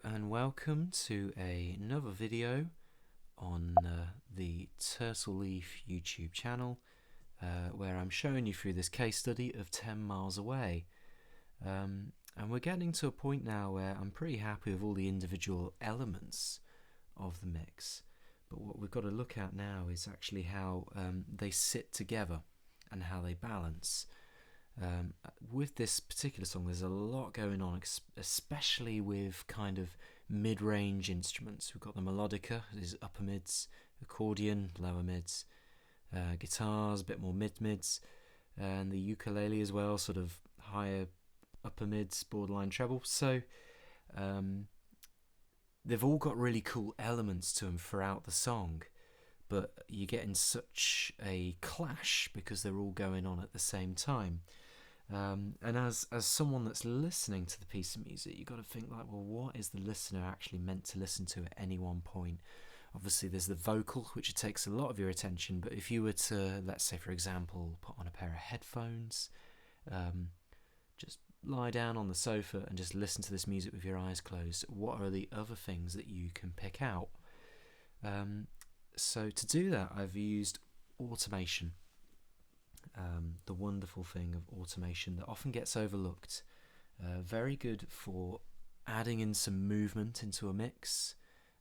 Hello and welcome to another video on the Turtle Leaf YouTube channel where I'm showing you through this case study of 10 Miles Away. And we're getting to a point now where I'm pretty happy with all the individual elements of the mix, but what we've got to look at now is actually how they sit together and how they balance. With this particular song there's a lot going on, especially with kind of mid-range instruments. We've got the melodica, is upper mids, accordion, lower mids, guitars, a bit more mid-mids, and the ukulele as well, sort of higher upper mids, borderline treble. So they've all got really cool elements to them throughout the song, but you get in such a clash because they're all going on at the same time. And as someone that's listening to the piece of music, you've got to think like, well, what is the listener actually meant to listen to at any one point? Obviously there's the vocal, which takes a lot of your attention, but if you were to, let's say for example, put on a pair of headphones, just lie down on the sofa and just listen to this music with your eyes closed, what are the other things that you can pick out? So to do that I've used automation. The wonderful thing of automation that often gets overlooked. Very good for adding in some movement into a mix.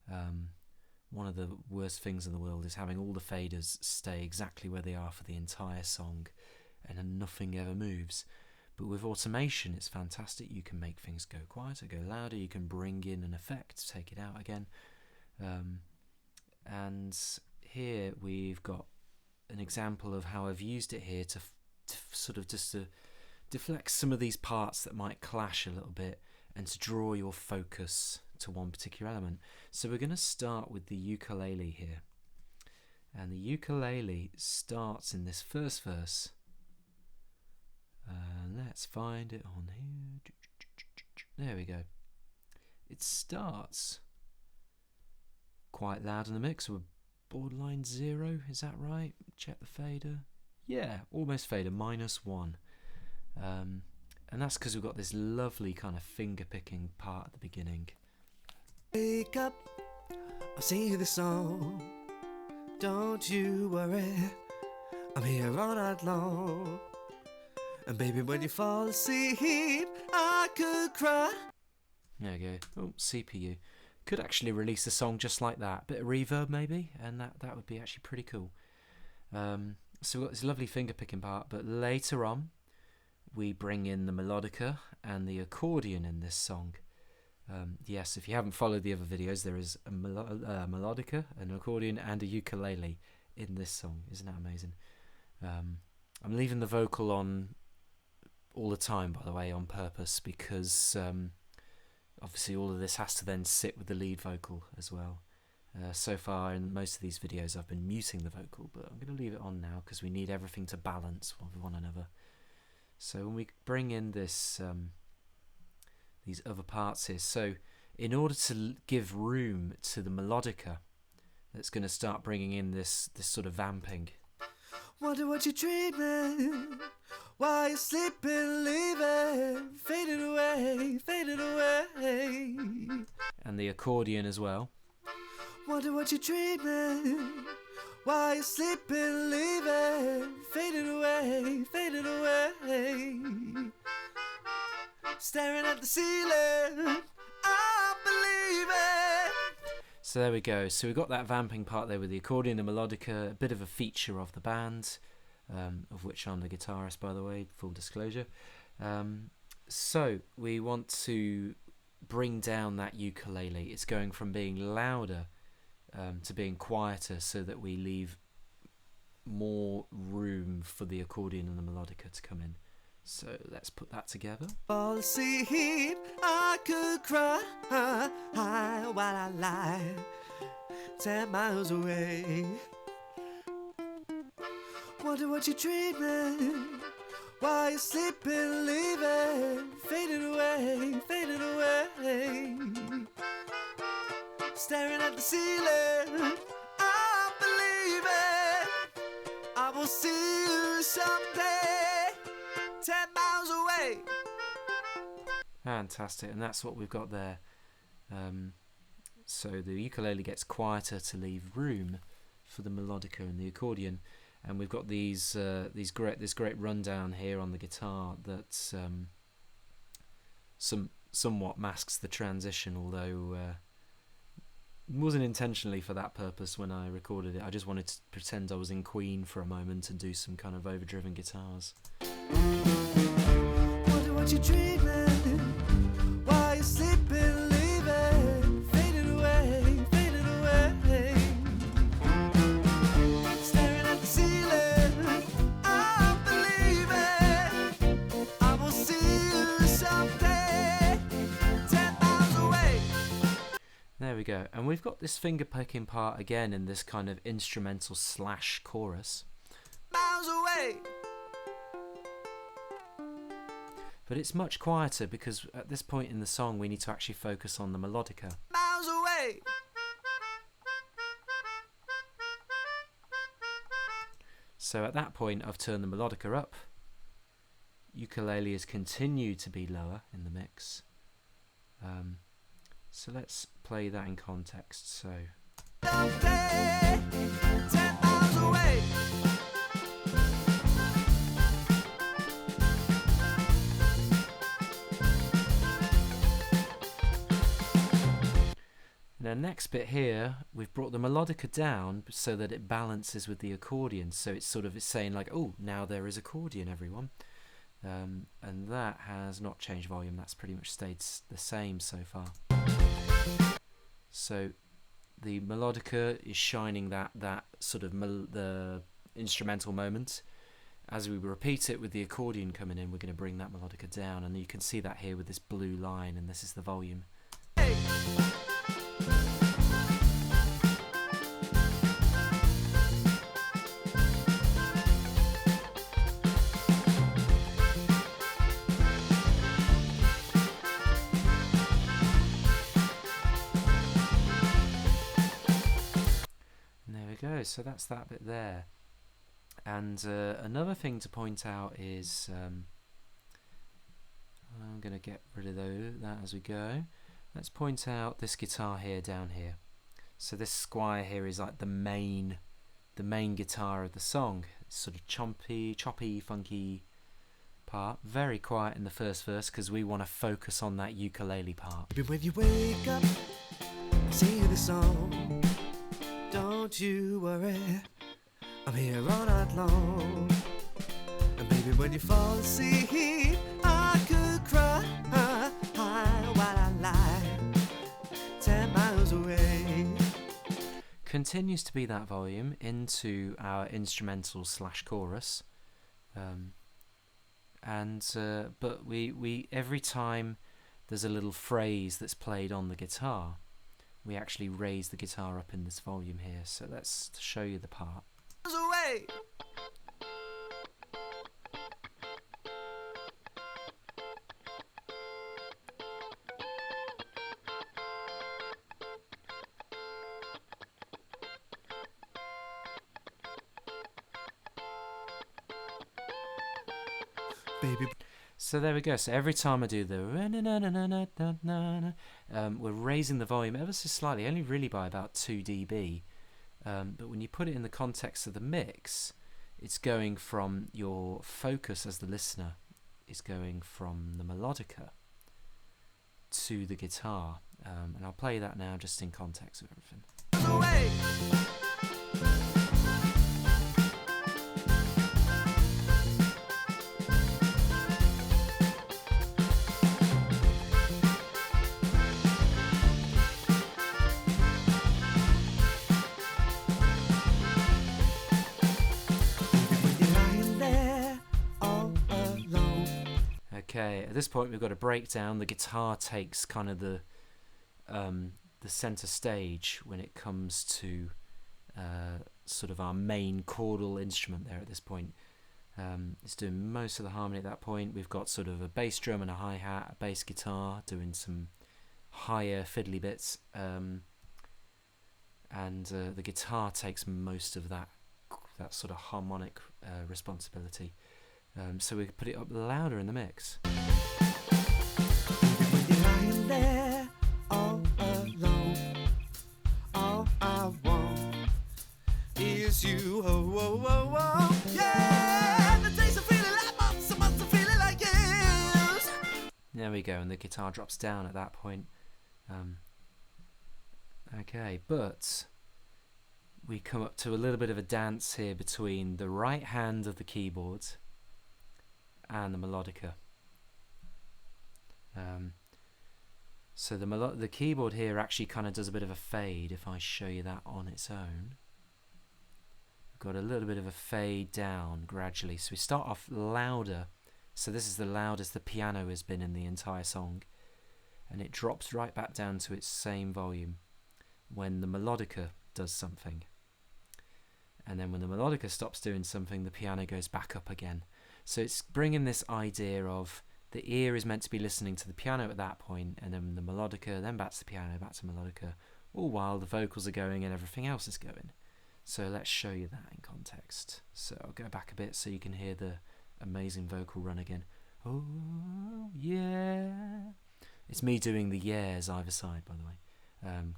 One of the worst things in the world is having all the faders stay exactly where they are for the entire song and then nothing ever moves. But with automation it's fantastic. You can make things go quieter, go louder, you can bring in an effect, take it out again. And here we've got an example of how I've used it here to sort of just to deflect some of these parts that might clash a little bit and to draw your focus to one particular element. So we're going to start with the ukulele here, and the ukulele starts in this first verse. Let's find it on here. There we go. It starts quite loud in the mix. We're borderline 0, is that right? Check the fader. Yeah, almost fader, -1. And that's because we've got this lovely kind of finger picking part at the beginning. Wake up, I'll sing you the song. Don't you worry, I'm here all night long. And baby, when you fall asleep, I could cry. There we go. Oh, CPU. Could actually release a song just like that. Bit of reverb maybe, and that would be actually pretty cool. So we've got this lovely finger picking part, but later on we bring in the melodica and the accordion in this song. Yes, if you haven't followed the other videos, there is a melodica, an accordion and a ukulele in this song. Isn't that amazing? I'm leaving the vocal on all the time, by the way, on purpose, because obviously all of this has to then sit with the lead vocal as well. So far in most of these videos I've been muting the vocal, but I'm going to leave it on now because we need everything to balance with one another. So when we bring in this these other parts here, so in order to give room to the melodica, that's going to start bringing in this sort of vamping. Wonder what you're dreaming, while you're sleeping, leaving, fading away, fading away. And the accordion as well. Wonder what you're dreaming, while you're sleeping, leaving, fading away, fading away. Staring at the ceiling, I'm believing. So there we go. So we've got that vamping part there with the accordion, the melodica, a bit of a feature of the band, of which I'm the guitarist, by the way, full disclosure. So we want to bring down that ukulele. It's going from being louder to being quieter, so that we leave more room for the accordion and the melodica to come in. So let's put that together. Fall asleep, I could cry while I lie 10 miles away. Wonder what you're dreaming, while you're sleeping, leaving, fading away, fading away. Staring at the ceiling, I'm believing I will see you someday 10 miles away. Fantastic, and that's what we've got there. So the ukulele gets quieter to leave room for the melodica and the accordion, and we've got this great rundown here on the guitar that somewhat masks the transition, although wasn't intentionally for that purpose when I recorded it. I just wanted to pretend I was in Queen for a moment and do some kind of overdriven guitars. Wonder what you're dreaming while you're sleeping, leaving, fading away, fading away. Staring at the ceiling, I'm believing I will see you someday, 10 miles away. There we go. And we've got this finger picking part again in this kind of instrumental / chorus. Miles away. But it's much quieter because at this point in the song we need to actually focus on the melodica. Miles away. So at that point I've turned the melodica up. Ukulele has continued to be lower in the mix. So let's play that in context. So Someday, 10 miles away. the next bit here, we've brought the melodica down so that it balances with the accordion. So it's sort of saying like, oh, now there is accordion, everyone. And that has not changed volume. That's pretty much stayed the same so far. So the melodica is shining that sort of the instrumental moment. As we repeat it with the accordion coming in, we're going to bring that melodica down, and you can see that here with this blue line, and this is the volume. Go. So that's that bit there. And another thing to point out is I'm going to get rid of that as we go. Let's point out this guitar here down here. So this Squier here is like the main guitar of the song. It's sort of choppy, funky part. Very quiet in the first verse because we want to focus on that ukulele part. Baby, when you wake up, sing the song. Don't you worry, I'm here all night long. And baby, when you fall asleep, I could cry while I lie 10 miles away. Continues to be that volume into our instrumental / chorus, but we every time there's a little phrase that's played on the guitar, we actually raise the guitar up in this volume here. So let's show you the part. Away. Baby. So there we go. So every time I do the we're raising the volume ever so slightly, only really by about 2 dB. But when you put it in the context of the mix, it's going from your focus as the listener is going from the melodica to the guitar. And I'll play that now just in context of everything. Away. Okay, at this point we've got a breakdown. The guitar takes kind of the center stage when it comes to sort of our main chordal instrument there at this point. It's doing most of the harmony at that point. We've got sort of a bass drum and a hi-hat, a bass guitar doing some higher fiddly bits, and the guitar takes most of that sort of harmonic responsibility. So we put it up louder in the mix. When you're lying there all miss you. Oh, oh, oh, oh. Yeah, the days are feeling like months, the months are feeling like years. There we go, and the guitar drops down at that point. Okay, but we come up to a little bit of a dance here between the right hand of the keyboard and the melodica. So the keyboard here actually kind of does a bit of a fade. If I show you that on its own, we've got a little bit of a fade down gradually. So we start off louder. So this is the loudest the piano has been in the entire song, and it drops right back down to its same volume when the melodica does something. And then when the melodica stops doing something, the piano goes back up again. So it's bringing this idea of the ear is meant to be listening to the piano at that point, and then the melodica, then back to the piano, back to melodica, all while the vocals are going and everything else is going. So let's show you that in context. So I'll go back a bit so you can hear the amazing vocal run again. Oh, yeah. It's me doing the yeahs either side, by the way.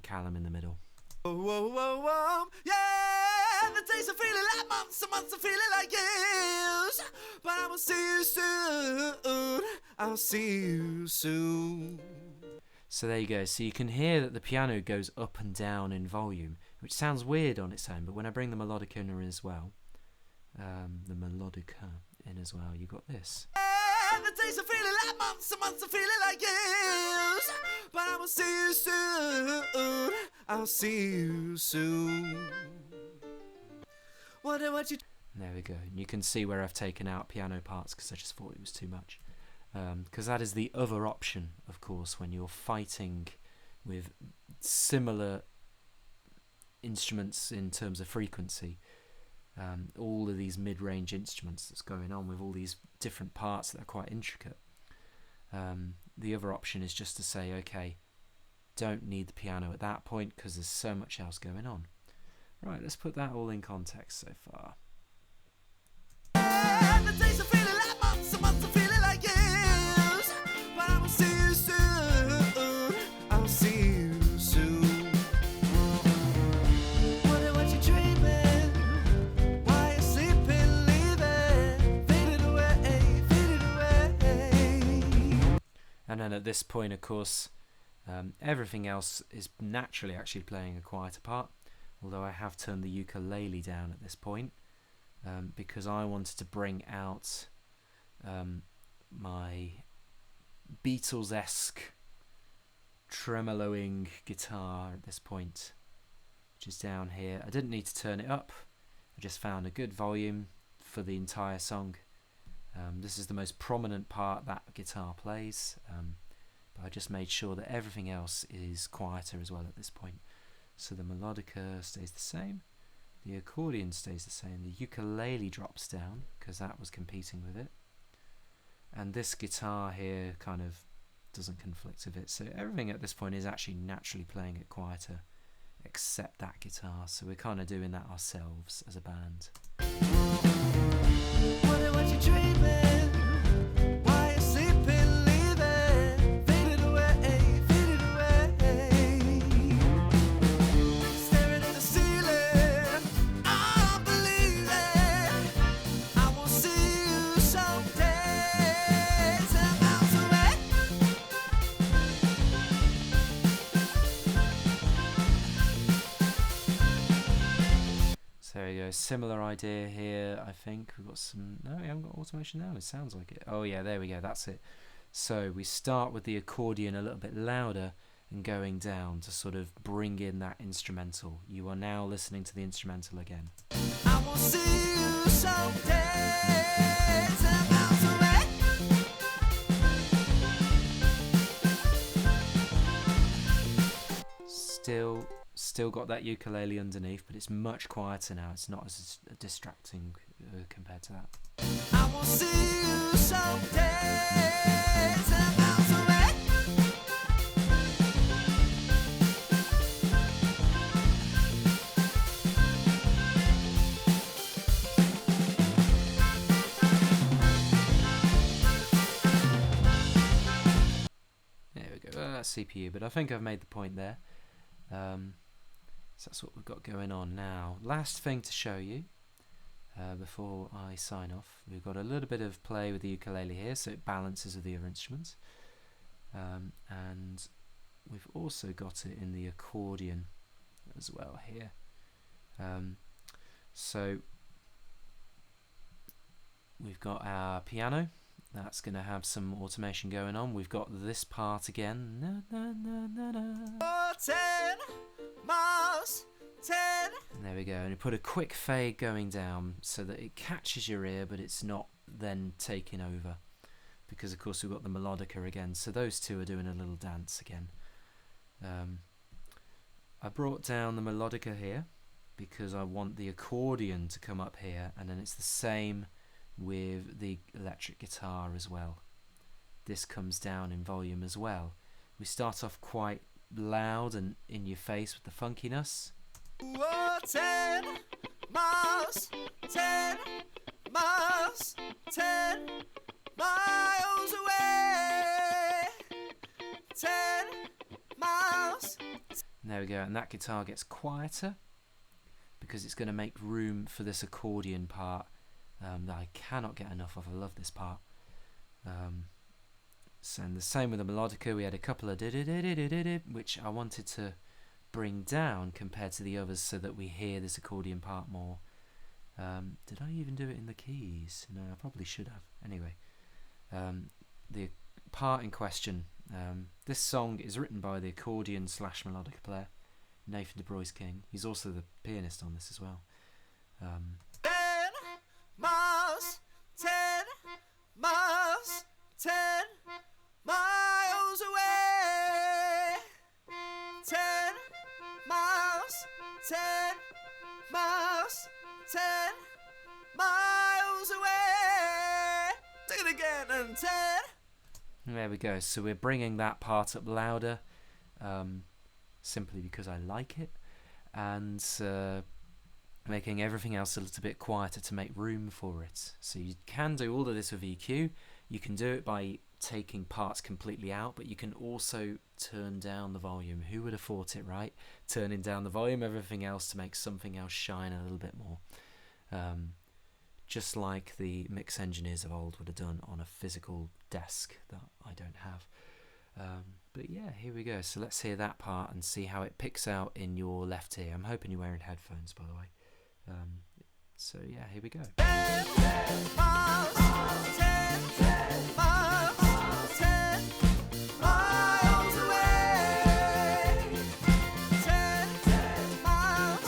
Callum in the middle. Oh, oh, oh, oh, yeah, the days are feeling like months, the months are feeling like years. But I will see you soon, I'll see you soon. So there you go. So you can hear that the piano goes up and down in volume, which sounds weird on its own, but when I bring the melodica in as well, you got this. The days are feeling like months, the months are feeling like years. But I will see you soon, I'll see you soon. Wonder what you... There we go. And you can see where I've taken out piano parts because I just thought it was too much. Because that is the other option, of course, when you're fighting with similar instruments in terms of frequency. All of these mid-range instruments that's going on with all these different parts that are quite intricate. The other option is just to say, okay, don't need the piano at that point because there's so much else going on. Right, let's put that all in context so far. The days are feeling like months, the months are feeling like years. But I will see you soon, I'll see you soon. Wonder what you're dreaming, why you're sleeping, leaving, faded away. And then at this point, of course, everything else is naturally actually playing a quieter part, although I have turned the ukulele down at this point because I wanted to bring out my Beatles-esque tremoloing guitar at this point, which is down here. I didn't need to turn it up, I just found a good volume for the entire song. This is the most prominent part that guitar plays, but I just made sure that everything else is quieter as well at this point. So the melodica stays the same, the accordion stays the same, the ukulele drops down because that was competing with it, and this guitar here kind of doesn't conflict with it. So everything at this point is actually naturally playing it quieter, except that guitar. So we're kind of doing that ourselves as a band. Wonder what you're dreaming, why you're sleeping, leaving, faded away, faded away. Staring at the ceiling, I'm believing I will see you someday, 10 miles away. So there you go, similar idea here. I think we've got some, no, we haven't got automation now, it sounds like it. Oh yeah, there we go, that's it. So we start with the accordion a little bit louder and going down to sort of bring in that instrumental. You are now listening to the instrumental again. I will see you someday, 10 miles away. Still got that ukulele underneath, but it's much quieter now. It's not as distracting compared to that. I will see you someday, 10 miles away. There we go. That's CPU, but I think I've made the point there. So that's what we've got going on now. Last thing to show you before I sign off, we've got a little bit of play with the ukulele here, so it balances with the other instruments, and we've also got it in the accordion as well here. So we've got our piano. That's going to have some automation going on. We've got this part again. Na, na, na, na, na. 10 miles, 10. And there we go. And you put a quick fade going down so that it catches your ear, but it's not then taking over. Because, of course, we've got the melodica again. So those two are doing a little dance again. I brought down the melodica here because I want the accordion to come up here. And then it's the same with the electric guitar as well. This comes down in volume as well. We start off quite loud and in your face with the funkiness. Whoa, 10 miles, 10 miles, 10 miles away. 10 miles. And there we go, and that guitar gets quieter because it's going to make room for this accordion part that I cannot get enough of. I love this part. So, and the same with the melodica, we had a couple of which I wanted to bring down compared to the others so that we hear this accordion part more. Did I even do it in the keys? No, I probably should have. Anyway, the part in question, this song is written by the accordion / melodica player, Nathan DeBrois King. He's also the pianist on this as well. 10 miles, 10 miles, 10 miles away. 10 miles, 10 miles, 10 miles away. Take it again and 10. There we go. So we're bringing that part up louder, simply because I like it, and making everything else a little bit quieter to make room for it. So you can do all of this with EQ. You can do it by taking parts completely out, but you can also turn down the volume. Who would have thought it, right? Turning down the volume, everything else to make something else shine a little bit more. Just like the mix engineers of old would have done on a physical desk that I don't have. But yeah, here we go. So let's hear that part and see how it picks out in your left ear. I'm hoping you're wearing headphones, by the way. So yeah, here we go. 10 miles, 10 miles, 10 miles away. 10 miles,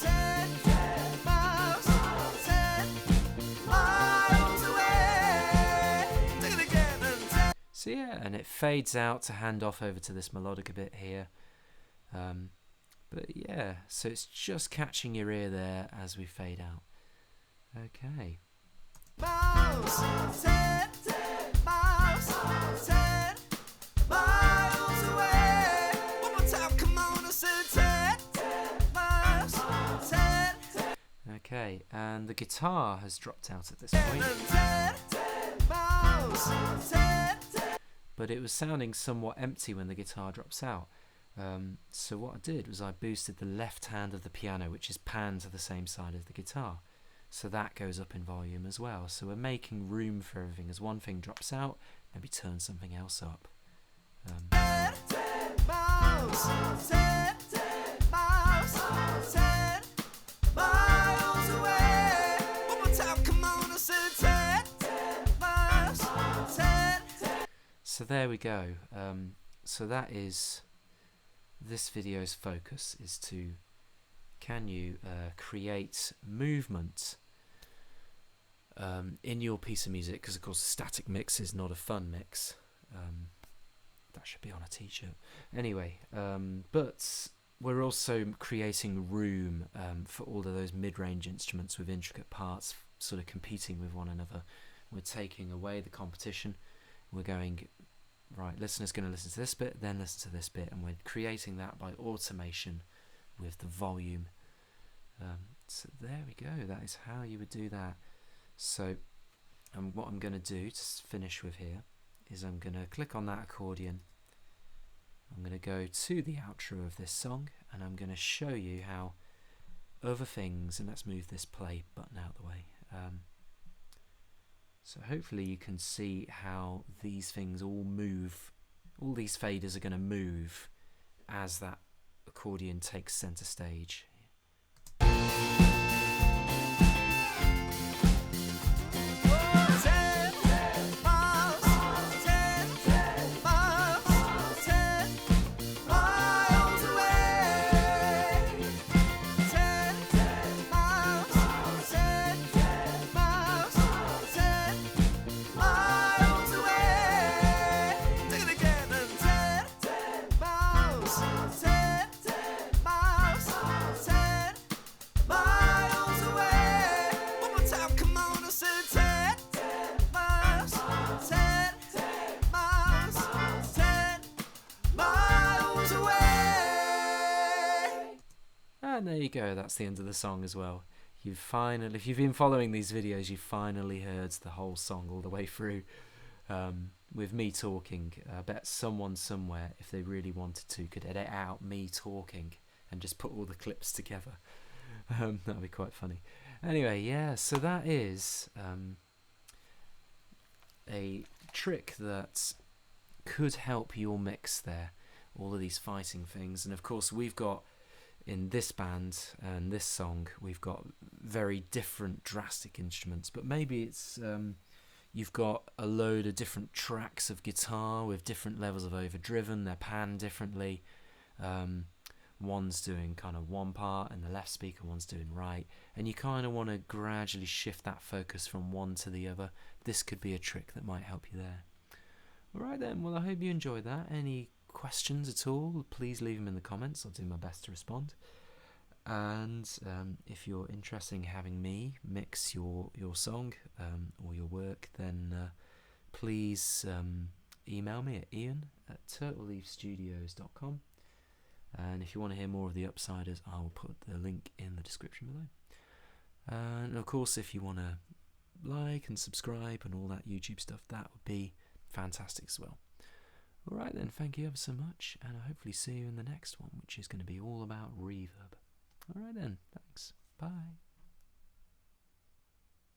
10 miles, 10 miles away. Take it again and 10. So yeah, and it fades out to hand off over to this melodic a bit here. But yeah, so it's just catching your ear there as we fade out. Okay. Miles, 10 miles, 10 miles away. One more time, come on, I said 10 miles, 10. Okay, and the guitar has dropped out at this 10 point, and 10 miles, 10. but it was sounding somewhat empty when the guitar drops out. So what I did was I boosted the left hand of the piano, which is panned to the same side as the guitar. So that goes up in volume as well. So we're making room for everything. As one thing drops out, maybe turn something else up. 10 miles, 10 miles, 10 miles away. One more time, come on, I said 10 miles, 10. So there we go. So that is this video's focus, is to, can you create movement in your piece of music, because of course static mix is not a fun mix. That should be on a t-shirt. Anyway, but we're also creating room for all of those mid-range instruments with intricate parts sort of competing with one another. We're taking away the competition. We're going, right, listener's going to listen to this bit, then listen to this bit, and we're creating that by automation with the volume. So there we go, that is how you would do that. So what I'm going to do to finish with here is I'm going to click on that accordion, I'm going to go to the outro of this song, and I'm going to show you how other things, and let's move this play button out of the way. So hopefully you can see how these things all move. All these faders are going to move as that accordion takes centre stage. And there you go, that's the end of the song as well. If you've been following these videos, you've finally heard the whole song all the way through, with me talking. I bet someone somewhere, if they really wanted to, could edit out me talking and just put all the clips together. That'd be quite funny. Anyway, yeah, so that is a trick that could help your mix there, all of these fighting things. And of course we've got, in this band and this song, we've got very different drastic instruments, but maybe it's you've got a load of different tracks of guitar with different levels of overdriven, they're panned differently. One's doing kind of one part and the left speaker, one's doing right, and you kind of want to gradually shift that focus from one to the other. This could be a trick that might help you there. Alright then, well I hope you enjoyed that. Any questions at all, please leave them in the comments. I'll do my best to respond. And if you're interested in having me mix your song or your work, then please email me at ian@turtleleafstudios.com. And if you want to hear more of the Upsiders, I will put the link in the description below. And of course, if you want to like and subscribe and all that YouTube stuff, that would be fantastic as well. Alright then, thank you ever so much, and I'll hopefully see you in the next one, which is going to be all about reverb. Alright then, thanks. Bye.